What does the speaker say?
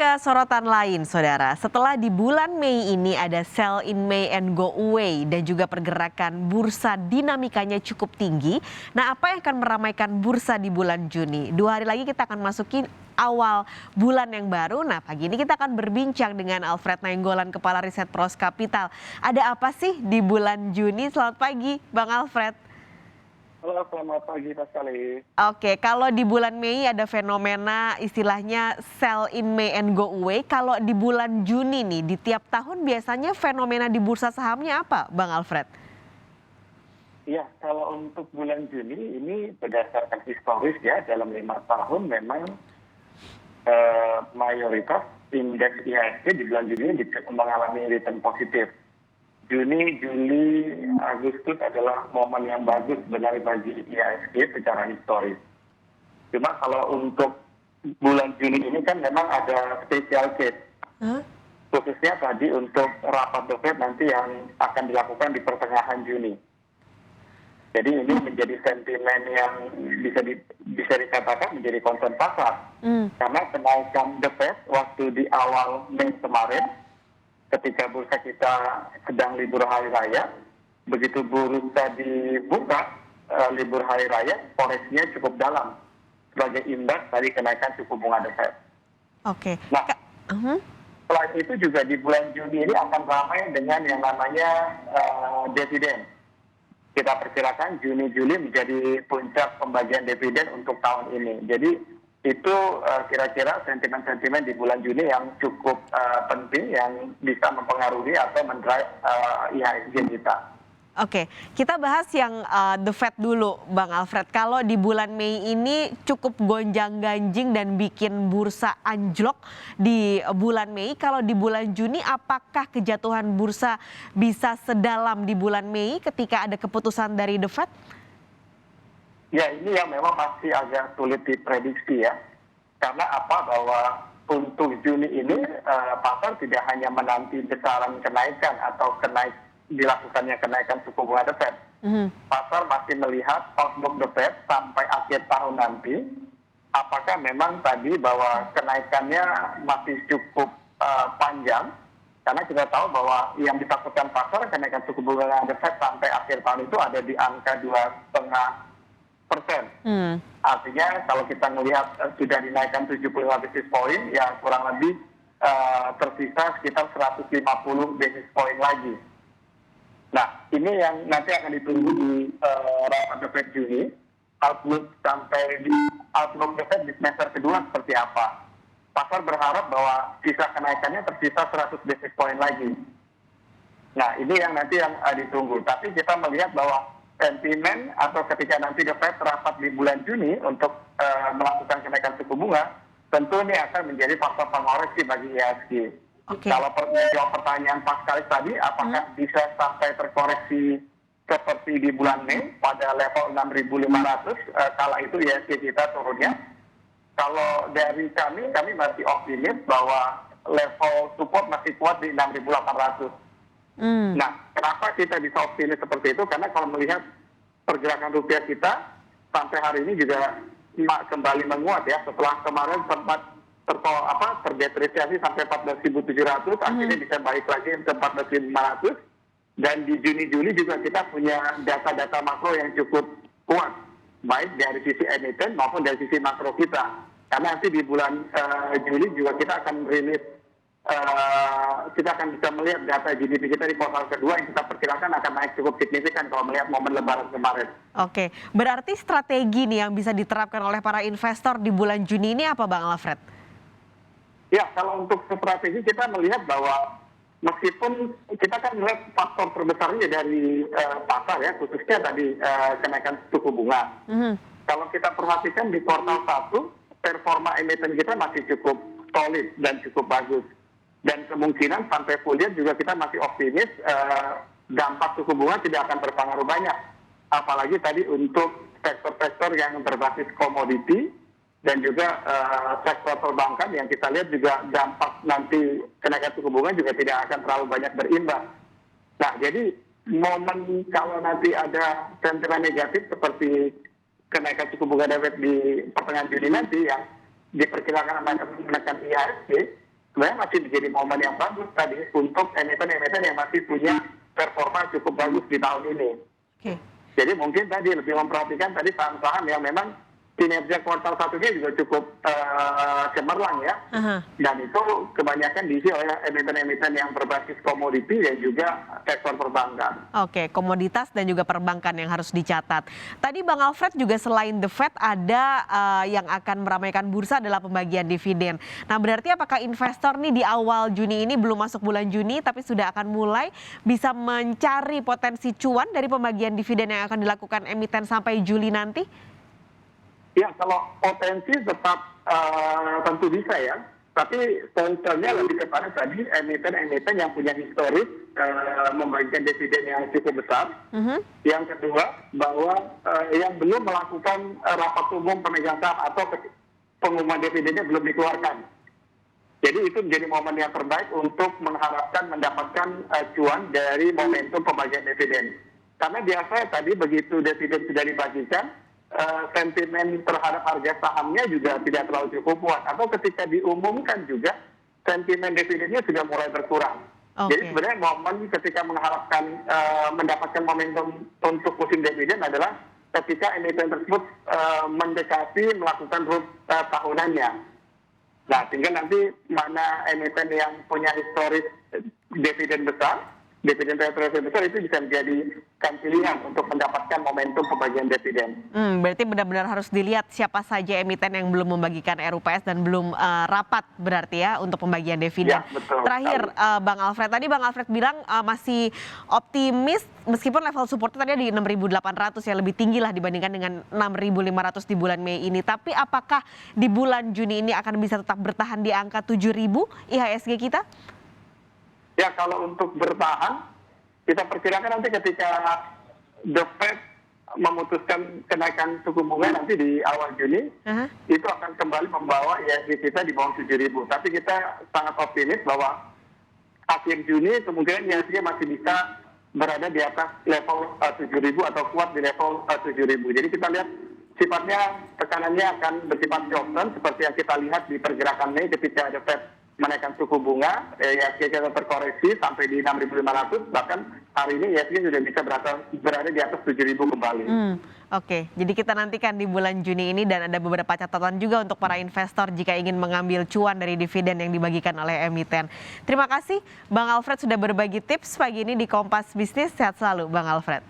ke sorotan lain, Saudara. Setelah di bulan Mei ini ada sell in May and go away dan juga pergerakan bursa dinamikanya cukup tinggi. Nah, apa yang akan meramaikan bursa di bulan Juni? 2 hari lagi kita akan masuki awal bulan yang baru. Nah, pagi ini kita akan berbincang dengan Alfred Nainggolan, Kepala Riset Pros Kapital. Ada apa sih di bulan Juni? Selamat pagi, Bang Alfred. Halo, selamat pagi Pak Salih. Oke, kalau di bulan Mei ada fenomena istilahnya sell in May and go away. Kalau di bulan Juni nih, di tiap tahun biasanya fenomena di bursa sahamnya apa, Bang Alfred? Iya, kalau untuk bulan Juni ini berdasarkan historis ya, dalam 5 tahun memang mayoritas indeks IHSG di bulan Juni mengalami return positif. Juni, Juli, Agustus adalah momen yang bagus sebenarnya bagi IHSG secara historis. Cuma kalau untuk bulan Juni ini kan memang ada special case. Khususnya tadi untuk rapat The Fed nanti yang akan dilakukan di pertengahan Juni. Jadi ini menjadi sentimen yang bisa dikatakan menjadi concern pasar. Karena kenaikan The Fed waktu di awal Mei kemarin, ketika bursa kita sedang libur hari raya, begitu bursa dibuka libur hari raya, koreksinya cukup dalam sebagai imbas dari kenaikan suku bunga The Fed. Oke. Nah, selain itu juga di bulan Juni ini akan ramai dengan yang namanya dividen. Kita perkirakan Juni-Juli menjadi puncak pembagian dividen untuk tahun ini. Jadi itu kira-kira sentimen-sentimen di bulan Juni yang cukup penting yang bisa mempengaruhi atau mendrive IHSG kita. Oke, kita bahas yang The Fed dulu, Bang Alfred. Kalau di bulan Mei ini cukup gonjang-ganjing dan bikin bursa anjlok di bulan Mei. Kalau di bulan Juni, apakah kejatuhan bursa bisa sedalam di bulan Mei ketika ada keputusan dari The Fed? Ya, ini yang memang masih agak sulit diprediksi ya. Karena apa? Bahwa untuk Juni ini pasar tidak hanya menanti besaran kenaikan atau dilakukannya kenaikan suku bunga The Fed. Pasar masih melihat outlook The Fed sampai akhir tahun nanti. Apakah memang tadi bahwa kenaikannya masih cukup panjang? Karena kita tahu bahwa yang ditakutkan pasar kenaikan suku bunga The Fed sampai akhir tahun itu ada di angka 2,5%. Artinya kalau kita melihat sudah dinaikkan 75 basis point, ya kurang lebih tersisa sekitar 150 basis point lagi. Nah, ini yang nanti akan ditunggu di rapat The Fed Juni. Outlook sampai di outlook The Fed di semester kedua seperti apa. Pasar berharap bahwa sisa kenaikannya tersisa 100 basis point lagi. Nah, ini yang nanti yang ditunggu. Tapi kita melihat bahwa sentimen atau ketika nanti The Fed rapat di bulan Juni untuk melakukan kenaikan suku bunga, tentu ini akan menjadi faktor pengoreksi bagi IHSG. Kalau menjawab pertanyaan Pak Kalis tadi, apakah bisa sampai terkoreksi seperti di bulan Mei pada level 6.500, kala itu IHSG kita turunnya. Kalau dari kami masih optimis bahwa level support masih kuat di 6.800. Nah, kenapa kita bisa optimis seperti itu? Karena kalau melihat pergerakan rupiah kita sampai hari ini juga kembali menguat ya. Setelah kemarin sempat terdepresiasi sampai 14.700, akhirnya bisa balik lagi ke 14.500. Dan di Juni-Juli juga kita punya data-data makro yang cukup kuat, baik dari sisi emiten maupun dari sisi makro kita. Karena nanti di bulan Juli juga kita akan rilis. Kita akan bisa melihat data GDP kita di kuartal kedua yang kita perkirakan akan naik cukup signifikan kalau melihat momen lebaran kemarin. Oke, berarti strategi nih yang bisa diterapkan oleh para investor di bulan Juni ini apa, Bang Alfred? Ya, kalau untuk strategi kita melihat bahwa meskipun kita kan melihat faktor terbesarnya dari pasar ya, khususnya tadi kenaikan suku bunga. Kalau kita perhatikan di kuartal 1, performa emiten kita masih cukup solid dan cukup bagus. Dan kemungkinan sampai full year juga kita masih optimis dampak suku bunga tidak akan berpengaruh banyak. Apalagi tadi untuk sektor-sektor yang berbasis komoditi dan juga sektor perbankan yang kita lihat juga dampak nanti kenaikan suku bunga juga tidak akan terlalu banyak berimbas. Nah, jadi momen kalau nanti ada sentimen negatif seperti kenaikan suku bunga The Fed di pertengahan Juni nanti yang diperkirakan akan menekan IHSG, sebenarnya masih menjadi momen yang bagus tadi untuk emiten-emiten yang masih punya performa cukup bagus di tahun ini. Oke. Jadi mungkin tadi lebih memperhatikan tadi saham-saham yang memang kinerja kuartal satunya juga cukup cemerlang ya. Aha. Dan itu kebanyakan diisi oleh emiten-emiten yang berbasis komoditi dan juga sektor perbankan. Oke, komoditas dan juga perbankan yang harus dicatat. Tadi Bang Alfred juga selain The Fed ada yang akan meramaikan bursa adalah pembagian dividen. Nah, berarti apakah investor nih di awal Juni ini belum masuk bulan Juni tapi sudah akan mulai bisa mencari potensi cuan dari pembagian dividen yang akan dilakukan emiten sampai Juli nanti? Ya, kalau potensi tetap tentu bisa ya. Tapi concernnya lebih kepada tadi emiten-emiten yang punya historis membagikan dividen yang cukup besar. Yang kedua, bahwa yang belum melakukan rapat umum pemegang saham atau pengumuman dividennya belum dikeluarkan. Jadi itu menjadi momen yang terbaik untuk mengharapkan mendapatkan cuan dari momentum pembagian dividen. Karena biasanya tadi begitu dividen sudah dibagikan, sentimen terhadap harga sahamnya juga tidak terlalu cukup kuat. Atau ketika diumumkan juga, sentimen dividennya sudah mulai berkurang. Oke. Jadi sebenarnya momen ketika mengharapkan mendapatkan momentum untuk musim dividen adalah ketika emiten tersebut mendekati melakukan RUT tahunannya. Nah, tinggal nanti mana emiten yang punya historis dividen besar, dividen referensi besar itu bisa menjadikan pilihan untuk mendapatkan momentum pembagian dividen. Berarti benar-benar harus dilihat siapa saja emiten yang belum membagikan RUPS dan belum rapat berarti ya untuk pembagian dividen. Ya, betul. Terakhir Bang Alfred, tadi Bang Alfred bilang masih optimis meskipun level supportnya tadi di 6.800 ya, lebih tinggi lah dibandingkan dengan 6.500 di bulan Mei ini. Tapi apakah di bulan Juni ini akan bisa tetap bertahan di angka 7.000 IHSG kita? Ya, kalau untuk bertahan, kita perkirakan nanti ketika The Fed memutuskan kenaikan suku bunga nanti di awal Juni, itu akan kembali membawa IHSG kita di bawah 7.000. Tapi kita sangat optimis bahwa akhir Juni kemungkinan IHSG masih bisa berada di atas level 7.000 atau kuat di level 7.000. Jadi kita lihat sifatnya tekanannya akan bersifat short term seperti yang kita lihat di pergerakan Mei ketika The Fed menaikkan suku bunga, IHSG kita terkoreksi sampai di 6.500, bahkan hari ini IHSG sudah bisa berada di atas 7.000 kembali. Oke, jadi kita nantikan di bulan Juni ini dan ada beberapa catatan juga untuk para investor jika ingin mengambil cuan dari dividen yang dibagikan oleh emiten. Terima kasih Bang Alfred sudah berbagi tips pagi ini di Kompas Bisnis. Sehat selalu Bang Alfred.